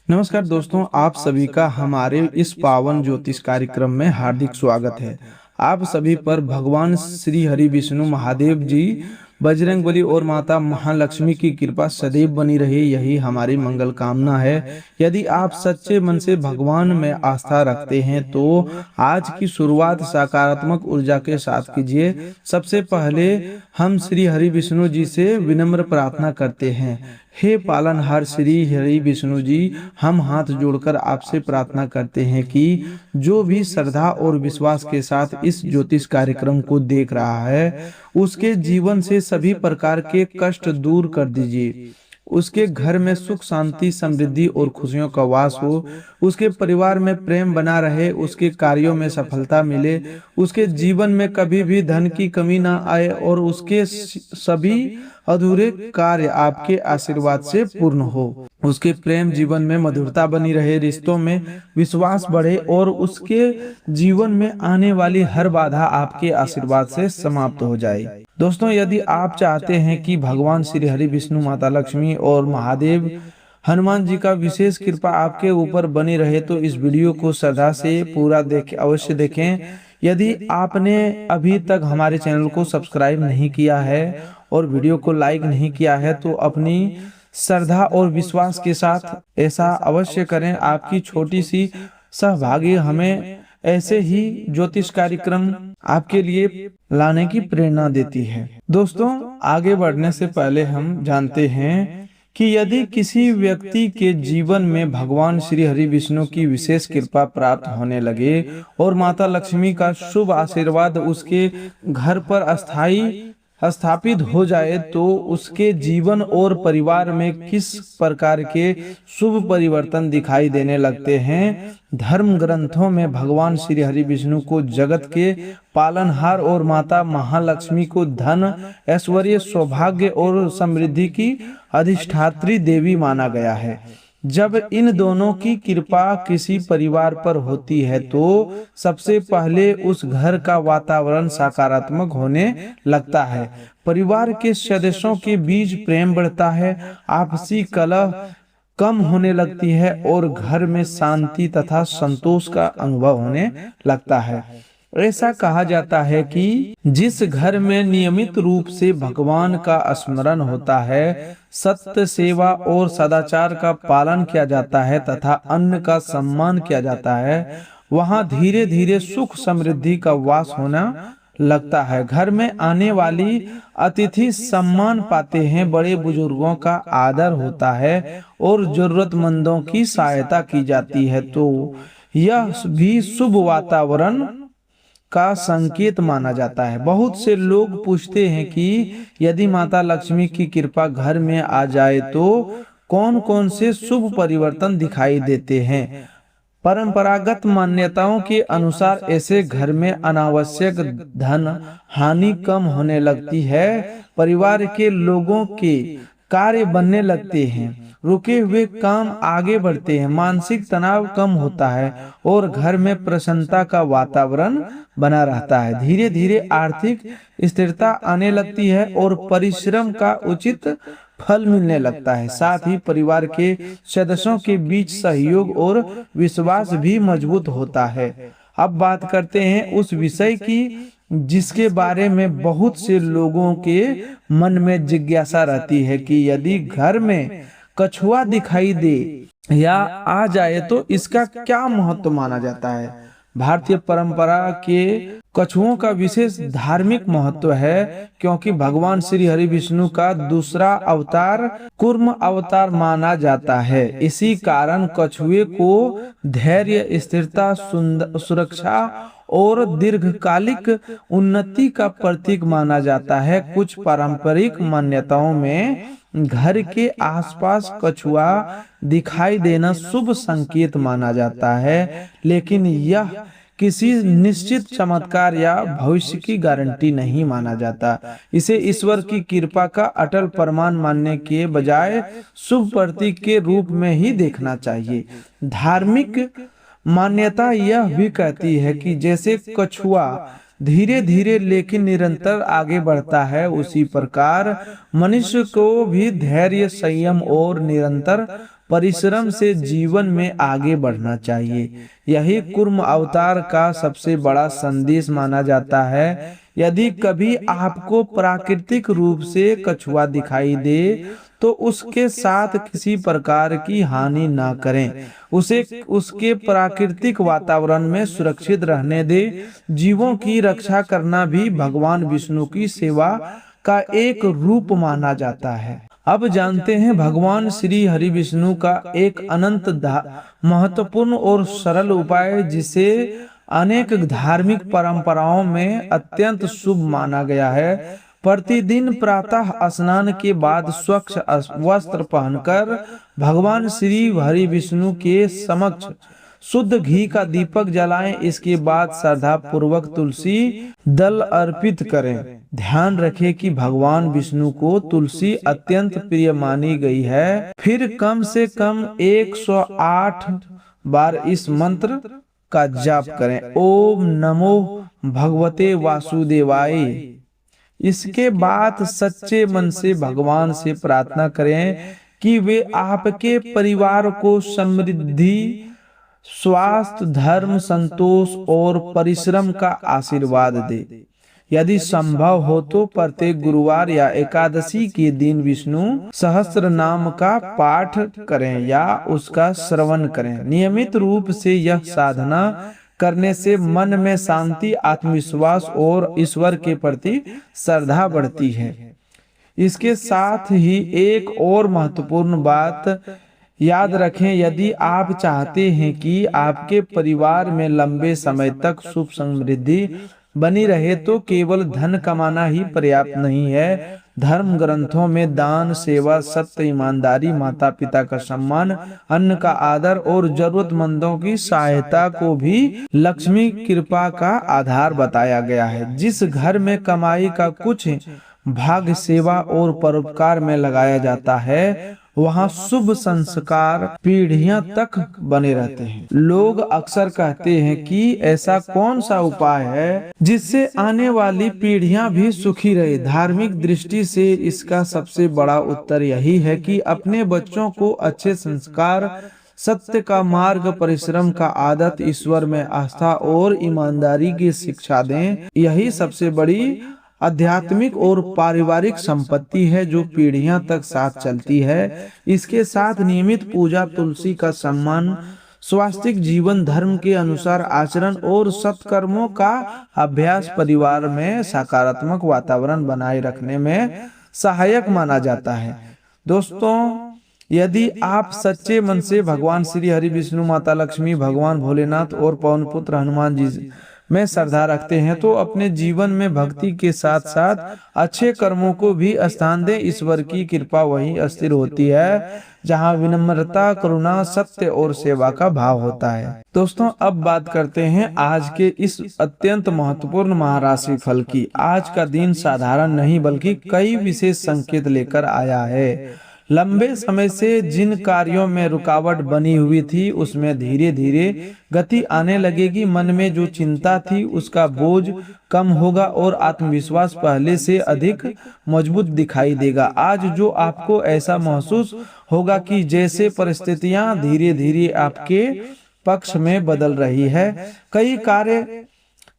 नमस्कार दोस्तों, आप सभी का हमारे इस पावन ज्योतिष कार्यक्रम में हार्दिक स्वागत है। आप सभी पर भगवान श्री हरि विष्णु महादेव जी, बजरंगबली और माता महालक्ष्मी की कृपा सदैव बनी रहे, यही हमारी मंगल कामना है। यदि आप सच्चे मन से भगवान में आस्था रखते हैं तो आज की शुरुआत सकारात्मक ऊर्जा के साथ कीजिए। सबसे पहले हम श्री हरि विष्णु जी से विनम्र प्रार्थना करते हैं। हे पालनहार श्री हरि विष्णु जी, हम हाथ जोड़कर आपसे प्रार्थना करते हैं कि जो भी श्रद्धा और विश्वास के साथ इस ज्योतिष कार्यक्रम को देख रहा है, उसके जीवन से सभी प्रकार के कष्ट दूर कर दीजिए। उसके घर में सुख शांति समृद्धि और खुशियों का वास हो, उसके परिवार में प्रेम बना रहे, उसके कार्यों में सफलता मिले, उसके जीवन में कभी भी धन की कमी ना आए और उसके सभी अधूरे कार्य आपके आशीर्वाद से पूर्ण हो। उसके प्रेम जीवन में मधुरता बनी रहे, रिश्तों में विश्वास बढ़े और उसके जीवन में आने वाली हर बाधा आपके आशीर्वाद से समाप्त हो जाए। दोस्तों, यदि आप चाहते हैं कि भगवान श्री हरि विष्णु, माता लक्ष्मी और महादेव हनुमान जी का विशेष कृपा आपके ऊपर बनी रहे तो इस वीडियो को श्रद्धा से पूरा अवश्य देखें। यदि आपने अभी तक हमारे चैनल को सब्सक्राइब नहीं किया है और वीडियो को लाइक नहीं किया है तो अपनी श्रद्धा और विश्वास के साथ ऐसा अवश्य करें। आपकी छोटी सी सहभागी हमें ऐसे ही ज्योतिष कार्यक्रम आपके लिए लाने की प्रेरणा देती है। दोस्तों, आगे बढ़ने से पहले हम जानते हैं कि यदि किसी व्यक्ति के जीवन में भगवान श्री हरि विष्णु की विशेष कृपा प्राप्त होने लगे और माता लक्ष्मी का शुभ आशीर्वाद उसके घर पर स्थापित हो जाए तो उसके जीवन और परिवार में किस प्रकार के शुभ परिवर्तन दिखाई देने लगते हैं। धर्म ग्रंथों में भगवान श्री हरि विष्णु को जगत के पालनहार और माता महालक्ष्मी को धन, ऐश्वर्य, सौभाग्य और समृद्धि की अधिष्ठात्री देवी माना गया है। जब इन दोनों की कृपा किसी परिवार पर होती है तो सबसे पहले उस घर का वातावरण सकारात्मक होने लगता है। परिवार के सदस्यों के बीच प्रेम बढ़ता है, आपसी कलह कम होने लगती है और घर में शांति तथा संतोष का अनुभव होने लगता है। ऐसा कहा जाता है कि जिस घर में नियमित रूप से भगवान का स्मरण होता है, सत्य, सेवा और सदाचार का पालन किया जाता है तथा अन्न का सम्मान किया जाता है, वहां धीरे धीरे सुख समृद्धि का वास होना लगता है। घर में आने वाली अतिथि सम्मान पाते हैं, बड़े बुजुर्गों का आदर होता है और जरूरतमंदों की सहायता की जाती है, तो यह भी शुभ वातावरण का संकेत माना जाता है। बहुत से लोग पूछते हैं कि यदि माता लक्ष्मी की कृपा घर में आ जाए तो कौन कौन से शुभ परिवर्तन दिखाई देते हैं। परंपरागत मान्यताओं के अनुसार ऐसे घर में अनावश्यक धन हानि कम होने लगती है, परिवार के लोगों के कार्य बनने लगते हैं, रुके हुए काम आगे बढ़ते हैं, मानसिक तनाव कम होता है और घर में प्रसन्नता का वातावरण बना रहता है। धीरे धीरे आर्थिक स्थिरता आने लगती है और परिश्रम का उचित फल मिलने लगता है। साथ ही परिवार के सदस्यों के बीच सहयोग और विश्वास भी मजबूत होता है। अब बात करते हैं उस विषय की जिसके बारे में बहुत से लोगों के मन में जिज्ञासा रहती है कि यदि घर में कछुआ दिखाई दे या आ जाए तो इसका क्या महत्व माना जाता है। भारतीय परंपरा के कछुओं का विशेष धार्मिक महत्व है क्योंकि भगवान श्री हरि विष्णु का दूसरा अवतार कूर्म अवतार माना जाता है। इसी कारण कछुए को धैर्य, स्थिरता, सुरक्षा और दीर्घकालिक उन्नति का प्रतीक माना जाता है। कुछ पारंपरिक मान्यताओं में घर के आसपास कछुआ दिखाई देना शुभ संकेत माना जाता है, लेकिन यह किसी निश्चित चमत्कार या भविष्य की गारंटी नहीं माना जाता। इसे ईश्वर की कृपा का अटल प्रमाण मानने के बजाय शुभ प्रतीक के रूप में ही देखना चाहिए। धार्मिक मान्यता यह भी कहती है कि जैसे कछुआ धीरे धीरे लेकिन निरंतर आगे बढ़ता है, उसी प्रकार मनुष्य को भी धैर्य, संयम और निरंतर परिश्रम से जीवन में आगे बढ़ना चाहिए। यही कूर्म अवतार का सबसे बड़ा संदेश माना जाता है। यदि कभी आपको प्राकृतिक रूप से कछुआ दिखाई दे तो उसके साथ किसी प्रकार की हानि ना करें, उसे उसके प्राकृतिक वातावरण में सुरक्षित रहने दे। जीवों की रक्षा करना भी भगवान विष्णु की सेवा का एक रूप माना जाता है। अब जानते हैं भगवान श्री हरि विष्णु का एक अनंत महत्वपूर्ण और सरल उपाय, जिसे अनेक धार्मिक परंपराओं में अत्यंत शुभ माना गया है। प्रतिदिन प्रातः स्नान के बाद स्वच्छ वस्त्र पहनकर भगवान श्री हरि विष्णु के समक्ष शुद्ध घी का दीपक जलाएं। इसके बाद श्रद्धा पूर्वक तुलसी दल अर्पित करें। ध्यान रखें कि भगवान विष्णु को तुलसी अत्यंत प्रिय मानी गई है। फिर कम से कम 108 बार इस मंत्र का जाप करें, ओम नमो भगवते वासुदेवाय। इसके बाद सच्चे मन से भगवान से प्रार्थना करें कि वे आपके परिवार को समृद्धि, स्वास्थ्य, धर्म, संतोष और परिश्रम का आशीर्वाद दे। यदि संभव हो तो प्रत्येक गुरुवार या एकादशी के दिन विष्णु सहस्त्र नाम का पाठ करें या उसका श्रवण करें। नियमित रूप से यह साधना करने से मन में शांति, आत्मविश्वास और ईश्वर के प्रति श्रद्धा बढ़ती है। इसके साथ ही एक और महत्वपूर्ण बात याद रखें, यदि आप चाहते हैं कि आपके परिवार में लंबे समय तक सुख समृद्धि बनी रहे तो केवल धन कमाना ही पर्याप्त नहीं है। धर्म ग्रंथों में दान, सेवा, सत्य, ईमानदारी, माता पिता का सम्मान, अन्न का आदर और जरूरतमंदों की सहायता को भी लक्ष्मी कृपा का आधार बताया गया है। जिस घर में कमाई का कुछ भाग सेवा और परोपकार में लगाया जाता है, वहाँ शुभ संस्कार पीढ़ियां तक बने रहते हैं। लोग अक्सर कहते हैं कि ऐसा कौन सा उपाय है जिससे आने वाली पीढ़ियां भी सुखी रहे। धार्मिक दृष्टि से इसका सबसे बड़ा उत्तर यही है कि अपने बच्चों को अच्छे संस्कार, सत्य का मार्ग, परिश्रम का आदत, ईश्वर में आस्था और ईमानदारी की शिक्षा दें। यही सबसे बड़ी आध्यात्मिक और पारिवारिक संपत्ति है जो पीढ़ियां तक साथ चलती है। इसके साथ नियमित पूजा, तुलसी का सम्मान, स्वास्थ्यिक जीवन, धर्म के अनुसार आचरण और सत्कर्मों का अभ्यास परिवार में सकारात्मक वातावरण बनाए रखने में सहायक माना जाता है। दोस्तों, यदि आप सच्चे मन से भगवान श्री हरि विष्णु, माता लक्ष्मी, भगवान भोलेनाथ और पवन पुत्र हनुमान जी में श्रद्धा रखते हैं तो अपने जीवन में भक्ति के साथ साथ अच्छे कर्मों को भी स्थान दें। ईश्वर की कृपा वहीं अस्थिर होती है जहां विनम्रता, करुणा, सत्य और सेवा का भाव होता है। दोस्तों, अब बात करते हैं आज के इस अत्यंत महत्वपूर्ण महाराशि फल की। आज का दिन साधारण नहीं बल्कि कई विशेष संकेत लेकर आया है। लंबे समय से जिन कार्यों में रुकावट बनी हुई थी उसमें धीरे धीरे गति आने लगेगी। मन में जो चिंता थी उसका बोझ कम होगा और आत्मविश्वास पहले से अधिक मजबूत दिखाई देगा। आज जो आपको ऐसा महसूस होगा कि जैसे परिस्थितियां धीरे धीरे आपके पक्ष में बदल रही है। कई कार्य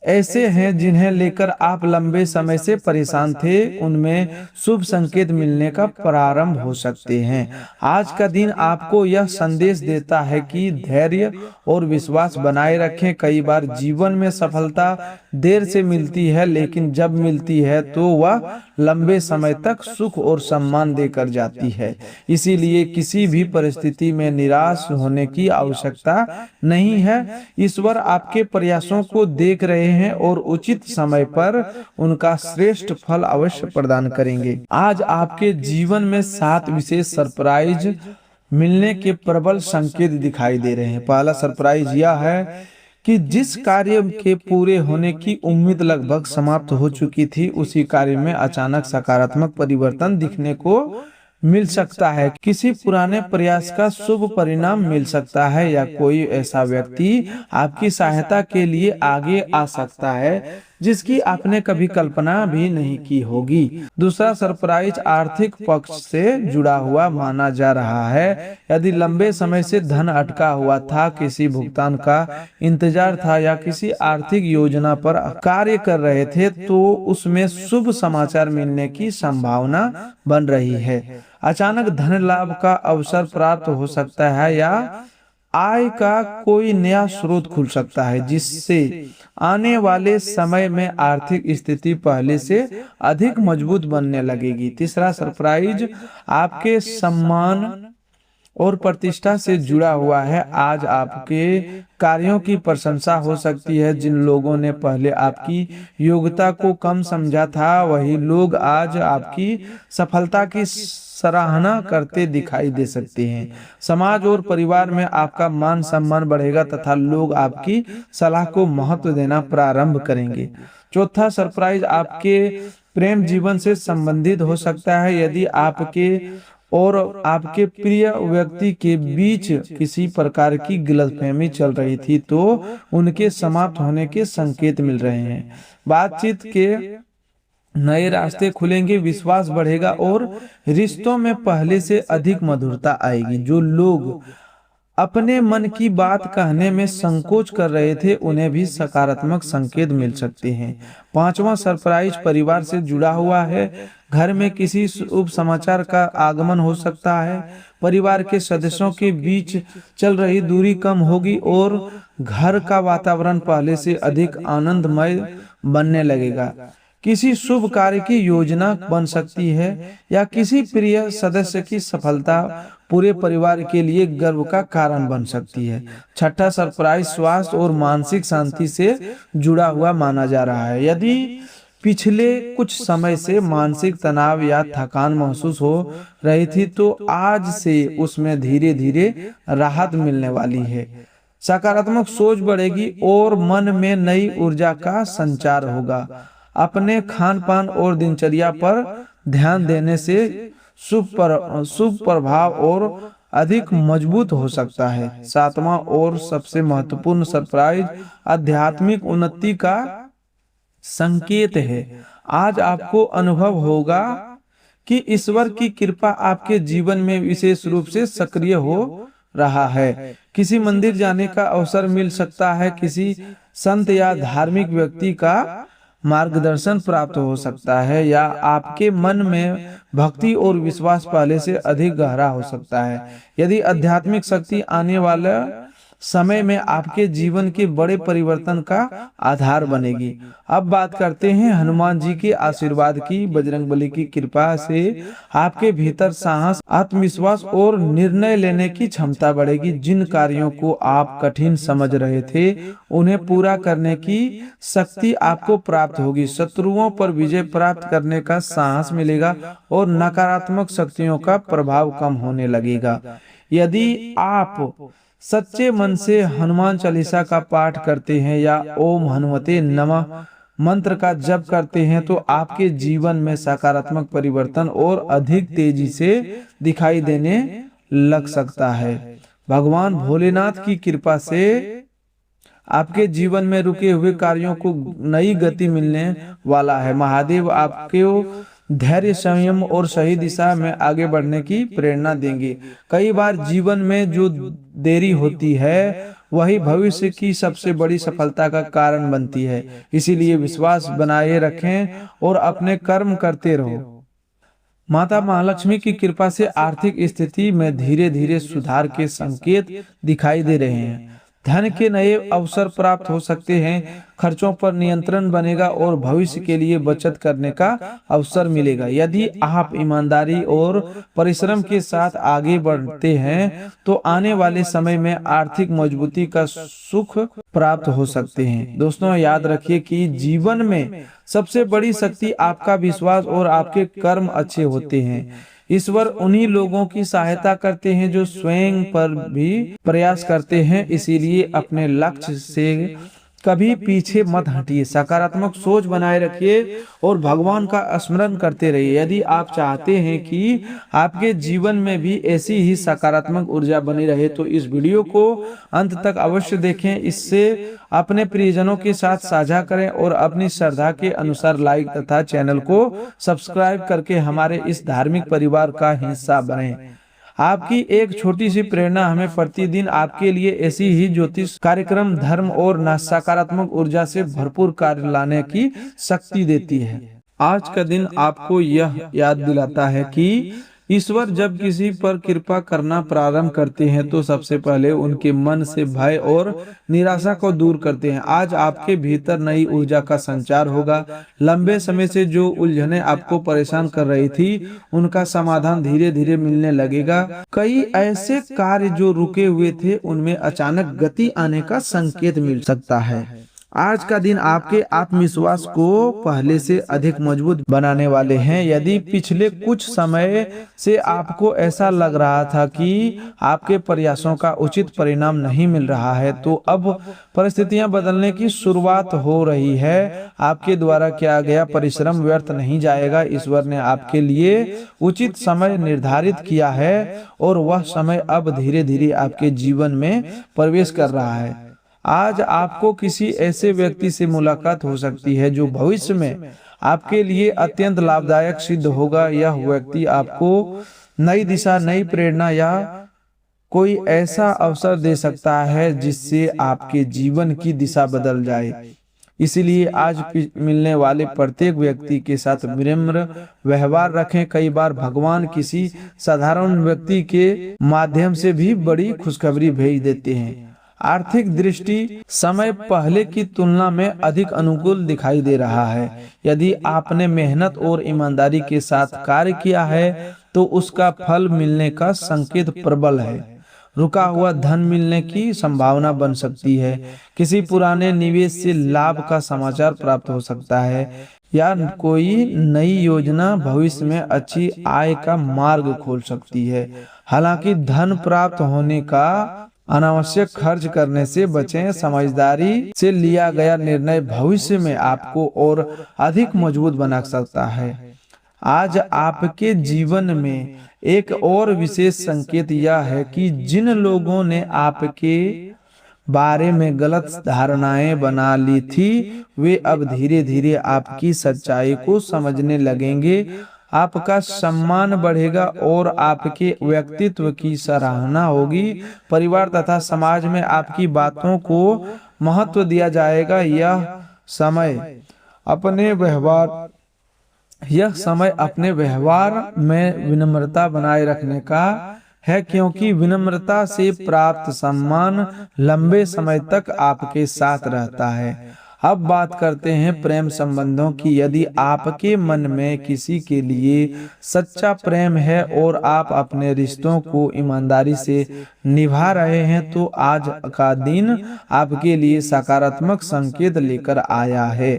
ऐसे हैं जिन्हें लेकर आप लंबे समय से परेशान थे, उनमें शुभ संकेत मिलने का प्रारंभ हो सकते हैं। आज का दिन आपको यह संदेश देता है कि धैर्य और विश्वास बनाए रखें। कई बार जीवन में सफलता देर से मिलती है, लेकिन जब मिलती है तो वह लंबे समय तक सुख और सम्मान देकर जाती है। इसीलिए किसी भी परिस्थिति में निराश होने की आवश्यकता नहीं है। ईश्वर आपके प्रयासों को देख रहे हैं और उचित समय पर उनका श्रेष्ठ फल अवश्य प्रदान करेंगे। आज आपके जीवन में 7 विशेष सरप्राइज मिलने के प्रबल संकेत दिखाई दे रहे हैं। पहला सरप्राइज यह है कि जिस कार्य के पूरे होने की उम्मीद लगभग समाप्त हो चुकी थी, उसी कार्य में अचानक सकारात्मक परिवर्तन दिखने को मिल सकता है। किसी पुराने प्रयास का शुभ परिणाम मिल सकता है या कोई ऐसा व्यक्ति आपकी सहायता के लिए आगे आ सकता है जिसकी आपने कभी कल्पना भी नहीं की होगी। दूसरा सरप्राइज आर्थिक पक्ष से जुड़ा हुआ माना जा रहा है। यदि लंबे समय से धन अटका हुआ था, किसी भुगतान का इंतजार था या किसी आर्थिक योजना पर कार्य कर रहे थे, तो उसमें शुभ समाचार मिलने की संभावना बन रही है। अचानक धन लाभ का अवसर प्राप्त हो सकता है या आय का कोई नया स्रोत खुल सकता है, जिससे आने वाले समय में आर्थिक स्थिति पहले से अधिक मजबूत बनने लगेगी। तीसरा सरप्राइज आपके सम्मान और प्रतिष्ठा से जुड़ा हुआ है। आज आपके कार्यों की प्रशंसा हो सकती है। जिन लोगों ने पहले आपकी योग्यता को कम समझा था, वही लोग आज आपकी सफलता की सराहना करते दिखाई दे सकते हैं। समाज और परिवार में आपका मान सम्मान बढ़ेगा तथा लोग आपकी सलाह को महत्व देना प्रारंभ करेंगे। चौथा सरप्राइज आपके प्रेम जीवन से संबंधित हो सकता है। यदि आपके और आपके प्रिय व्यक्ति के बीच किसी प्रकार की गलतफहमी चल रही थी, तो उनके समाप्त होने के संकेत मिल रहे हैं। बातचीत के नए रास्ते खुलेंगे, विश्वास बढ़ेगा और रिश्तों में पहले से अधिक मधुरता आएगी। जो लोग अपने मन की बात कहने में संकोच कर रहे थे, उन्हें भी सकारात्मक संकेत मिल सकते हैं। पांचवा सरप्राइज परिवार से जुड़ा हुआ है। घर में किसी शुभ समाचार का आगमन हो सकता है। परिवार के सदस्यों के बीच चल रही दूरी कम होगी और घर का वातावरण पहले से अधिक आनंदमय बनने लगेगा। किसी शुभ कार्य की योजना बन सकती है या किसी प्रिय सदस्य की सफलता पूरे परिवार के लिए गर्व का कारण बन सकती है। छठा सरप्राइज स्वास्थ्य और मानसिक शांति से जुड़ा हुआ माना जा रहा है। यदि पिछले कुछ समय से मानसिक तनाव या थकान महसूस हो रही थी, तो आज से उसमें धीरे धीरे राहत मिलने वाली है। सकारात्मक सोच बढ़ेगी और मन में नई ऊर्जा का संचार होगा। अपने खान पान और दिनचर्या पर ध्यान देने से शुभ प्रभाव और अधिक मजबूत हो सकता है। सातवां और सबसे महत्वपूर्ण सरप्राइज आध्यात्मिक उन्नति का संकेत है। आज आपको अनुभव होगा कि ईश्वर की कृपा आपके जीवन में विशेष रूप से सक्रिय हो रहा है। किसी मंदिर जाने का अवसर मिल सकता है, किसी संत या धार्मिक व्यक्ति का मार्गदर्शन प्राप्त हो सकता है, या आपके मन में भक्ति और विश्वास पहले से अधिक गहरा हो सकता है। यदि आध्यात्मिक शक्ति आने वाला समय में आपके जीवन के बड़े परिवर्तन का आधार बनेगी। अब बात करते हैं हनुमान जी के आशीर्वाद की। बजरंगबली की कृपा से आपके भीतर साहस, आत्मविश्वास और निर्णय लेने की क्षमता बढ़ेगी। जिन कार्यों को आप कठिन समझ रहे थे, उन्हें पूरा करने की शक्ति आपको प्राप्त होगी। शत्रुओं पर विजय प्राप्त करने का साहस मिलेगा और नकारात्मक शक्तियों का प्रभाव कम होने लगेगा। यदि आप सच्चे मन से हनुमान चालीसा का पाठ करते हैं या ओम हनुमते नमः मंत्र का जप करते हैं, तो आपके जीवन में सकारात्मक परिवर्तन और अधिक तेजी से दिखाई देने लग सकता है। भगवान भोलेनाथ की कृपा से आपके जीवन में रुके हुए कार्यों को नई गति मिलने वाला है। महादेव आपको धैर्य, संयम और सही दिशा में आगे बढ़ने की प्रेरणा देंगे। कई बार जीवन में जो देरी होती है, वही भविष्य की सबसे बड़ी सफलता का कारण बनती है। इसीलिए विश्वास बनाए रखें और अपने कर्म करते रहो। माता महालक्ष्मी की कृपा से आर्थिक स्थिति में धीरे धीरे सुधार के संकेत दिखाई दे रहे हैं। धन के नए अवसर प्राप्त हो सकते हैं, खर्चों पर नियंत्रण बनेगा और भविष्य के लिए बचत करने का अवसर मिलेगा। यदि आप ईमानदारी और परिश्रम के साथ आगे बढ़ते हैं, तो आने वाले समय में आर्थिक मजबूती का सुख प्राप्त हो सकते हैं। दोस्तों, याद रखिए कि जीवन में सबसे बड़ी शक्ति आपका विश्वास और आपके कर्म अच्छे होते हैं। ईश्वर उन्हीं लोगों की सहायता करते हैं जो स्वयं पर भी प्रयास करते हैं। इसीलिए अपने लक्ष्य से कभी पीछे मत हटिए, सकारात्मक सोच बनाए रखिए और भगवान का स्मरण करते रहिए। यदि आप चाहते हैं कि आपके जीवन में भी ऐसी ही सकारात्मक ऊर्जा बनी रहे तो इस वीडियो को अंत तक अवश्य देखें। इससे अपने प्रियजनों के साथ साझा करें और अपनी श्रद्धा के अनुसार लाइक तथा चैनल को सब्सक्राइब करके हमारे इस धार्मिक परिवार का हिस्सा बनें। आपकी एक छोटी सी प्रेरणा हमें प्रतिदिन आपके लिए ऐसी ही ज्योतिष कार्यक्रम, धर्म और सकारात्मक ऊर्जा से भरपूर कार्य लाने की शक्ति देती है। आज का दिन आपको यह याद दिलाता है कि ईश्वर जब किसी पर कृपा करना प्रारंभ करते हैं तो सबसे पहले उनके मन से भय और निराशा को दूर करते हैं। आज आपके भीतर नई ऊर्जा का संचार होगा। लंबे समय से जो उलझनें आपको परेशान कर रही थी, उनका समाधान धीरे धीरे मिलने लगेगा। कई ऐसे कार्य जो रुके हुए थे, उनमें अचानक गति आने का संकेत मिल सकता है। आज का दिन आपके आत्मविश्वास को पहले से अधिक मजबूत बनाने वाले हैं। यदि पिछले कुछ समय से आपको ऐसा लग रहा था कि आपके प्रयासों का उचित परिणाम नहीं मिल रहा है, तो अब परिस्थितियां बदलने की शुरुआत हो रही है। आपके द्वारा किया गया परिश्रम व्यर्थ नहीं जाएगा। ईश्वर ने आपके लिए उचित समय निर्धारित किया है और वह समय अब धीरे धीरे आपके जीवन में प्रवेश कर रहा है। आज आपको किसी ऐसे व्यक्ति से मुलाकात हो सकती है जो भविष्य में आपके लिए अत्यंत लाभदायक सिद्ध होगा। यह व्यक्ति आपको नई दिशा, नई प्रेरणा या कोई ऐसा अवसर दे सकता है जिससे आपके जीवन की दिशा बदल जाए। इसलिए आज मिलने वाले प्रत्येक व्यक्ति के साथ विनम्र व्यवहार रखें। कई बार भगवान किसी साधारण व्यक्ति के माध्यम से भी बड़ी खुशखबरी भेज देते हैं। आर्थिक दृष्टि समय पहले की तुलना में अधिक अनुकूल दिखाई दे रहा है। यदि आपने मेहनत और ईमानदारी के साथ कार्य किया है तो उसका फल मिलने का संकेत प्रबल है। रुका हुआ धन मिलने की संभावना बन सकती है। किसी पुराने निवेश से लाभ का समाचार प्राप्त हो सकता है या कोई नई योजना भविष्य में अच्छी आय का मार्ग खोल सकती है। हालांकि धन प्राप्त होने का अनावश्यक खर्च करने से बचें। समझदारी से लिया गया निर्णय भविष्य में आपको और अधिक मजबूत बना सकता है। आज आपके जीवन में एक और विशेष संकेत यह है कि जिन लोगों ने आपके बारे में गलत धारणाएं बना ली थी, वे अब धीरे धीरे आपकी सच्चाई को समझने लगेंगे। आपका सम्मान बढ़ेगा और आपके व्यक्तित्व की सराहना होगी। परिवार तथा समाज में आपकी बातों को महत्व दिया जाएगा। यह समय अपने व्यवहार में विनम्रता बनाए रखने का है, क्योंकि विनम्रता से प्राप्त सम्मान लंबे समय तक आपके साथ रहता है। अब बात करते हैं प्रेम संबंधों की। यदि आपके मन में किसी के लिए सच्चा प्रेम है और आप अपने रिश्तों को ईमानदारी से निभा रहे हैं, तो आज का दिन आपके लिए सकारात्मक संकेत लेकर आया है।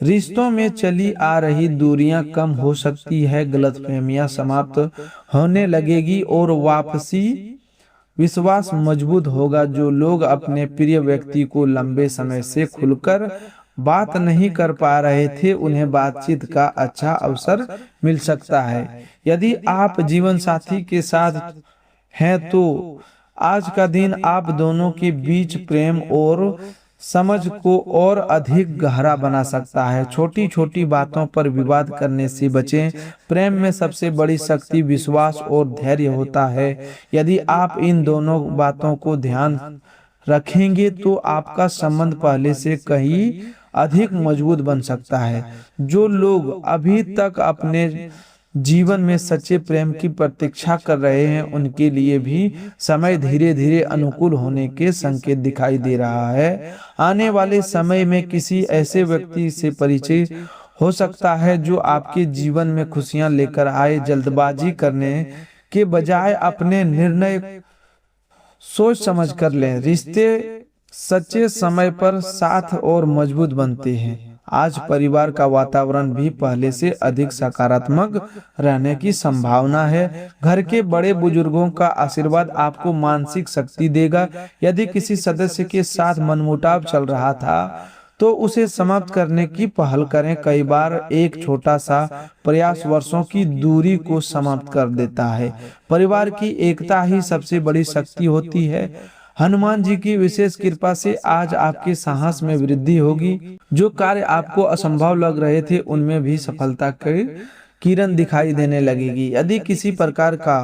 रिश्तों में चली आ रही दूरियां कम हो सकती है, गलतफहमियां समाप्त होने लगेगी और वापसी विश्वास मजबूत होगा। जो लोग अपने प्रिय व्यक्ति को लंबे समय से खुलकर बात नहीं कर पा रहे थे, उन्हें बातचीत का अच्छा अवसर मिल सकता है। यदि आप जीवन साथी के साथ हैं तो आज का दिन आप दोनों के बीच प्रेम और समझ को और अधिक गहरा बना सकता है। छोटी छोटी बातों पर विवाद करने से बचें। प्रेम में सबसे बड़ी शक्ति विश्वास और धैर्य होता है। यदि आप इन दोनों बातों को ध्यान रखेंगे तो आपका संबंध पहले से कहीं अधिक मजबूत बन सकता है। जो लोग अभी तक अपने जीवन में सच्चे प्रेम की प्रतीक्षा कर रहे हैं, उनके लिए भी समय धीरे धीरे अनुकूल होने के संकेत दिखाई दे रहा है। आने वाले समय में किसी ऐसे व्यक्ति से परिचय हो सकता है जो आपके जीवन में खुशियां लेकर आए। जल्दबाजी करने के बजाय अपने निर्णय सोच समझ कर लें। रिश्ते सच्चे समय पर साथ और मजबूत बनते हैं। आज परिवार का वातावरण भी पहले से अधिक सकारात्मक रहने की संभावना है। घर के बड़े बुजुर्गों का आशीर्वाद आपको मानसिक शक्ति देगा। यदि किसी सदस्य के साथ मनमुटाव चल रहा था तो उसे समाप्त करने की पहल करें। कई बार एक छोटा सा प्रयास वर्षों की दूरी को समाप्त कर देता है। परिवार की एकता ही सबसे बड़ी शक्ति होती है। हनुमान जी की विशेष कृपा से आज आपके साहस में वृद्धि होगी। जो कार्य आपको असंभव लग रहे थे उनमें भी सफलता की किरण दिखाई देने लगेगी। यदि किसी प्रकार का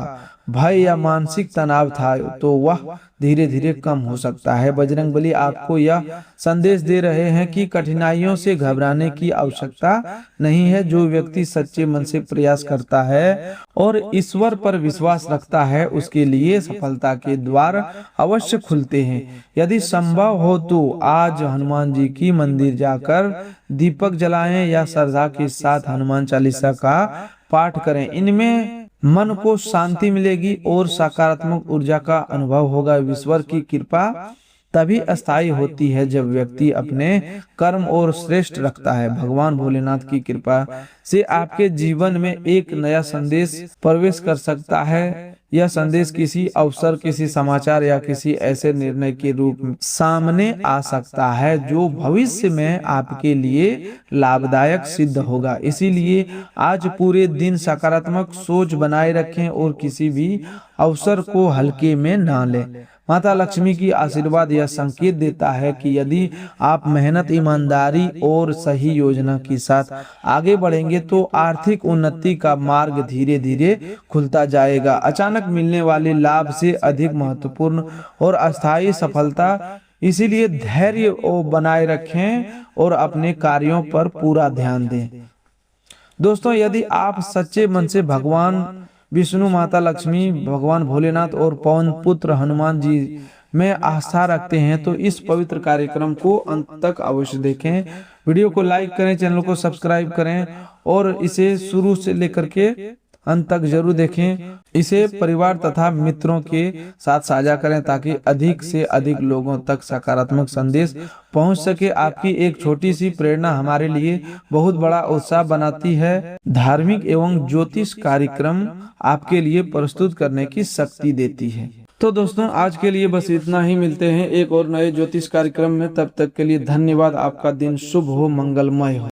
भय या मानसिक तनाव था तो वह धीरे धीरे कम हो सकता है। बजरंगबली आपको यह संदेश दे रहे हैं कि कठिनाइयों से घबराने की आवश्यकता नहीं है। जो व्यक्ति सच्चे मन से प्रयास करता है और ईश्वर पर विश्वास रखता है उसके लिए सफलता के द्वार अवश्य खुलते हैं। यदि संभव हो तो आज हनुमान जी की मंदिर जाकर दीपक जलाएं या श्रद्धा के साथ हनुमान चालीसा का पाठ करें। इनमें मन को शांति मिलेगी और सकारात्मक ऊर्जा का अनुभव होगा। ईश्वर की कृपा तभी अस्थायी होती है जब व्यक्ति अपने कर्म और श्रेष्ठ रखता है। भगवान भोलेनाथ की कृपा से आपके जीवन में एक नया संदेश प्रवेश कर सकता है। यह संदेश किसी अवसर, किसी समाचार या किसी ऐसे निर्णय के रूप में सामने आ सकता है जो भविष्य में आपके लिए लाभदायक सिद्ध होगा। इसीलिए आज पूरे दिन सकारात्मक सोच बनाए रखें और किसी भी अवसर को हल्के में ना लें। माता लक्ष्मी की आशीर्वाद यह संकेत देता है कि यदि आप मेहनत, ईमानदारी और सही योजना के साथ आगे बढ़ेंगे तो आर्थिक उन्नति का मार्ग धीरे धीरे खुलता जाएगा। अचानक मिलने वाले लाभ से अधिक महत्वपूर्ण और अस्थायी सफलता, इसीलिए धैर्य बनाए रखें और अपने कार्यों पर पूरा ध्यान दें। दोस्तों, यदि आप सच्चे मन से भगवान विष्णु, माता लक्ष्मी, भगवान भोलेनाथ और पवन पुत्र हनुमान जी में आस्था रखते हैं तो इस पवित्र कार्यक्रम को अंत तक अवश्य देखें। वीडियो को लाइक करें, चैनल को सब्सक्राइब करें और इसे शुरू से लेकर के अंत तक जरूर देखें। इसे परिवार तथा मित्रों के साथ साझा करें ताकि अधिक से अधिक लोगों तक सकारात्मक संदेश पहुंच सके। आपकी एक छोटी सी प्रेरणा हमारे लिए बहुत बड़ा उत्साह बनाती है। धार्मिक एवं ज्योतिष कार्यक्रम आपके लिए प्रस्तुत करने की शक्ति देती है। तो दोस्तों, आज के लिए बस इतना ही। मिलते हैं एक और नए ज्योतिष कार्यक्रम में। तब तक के लिए धन्यवाद। आपका दिन शुभ हो, मंगलमय हो।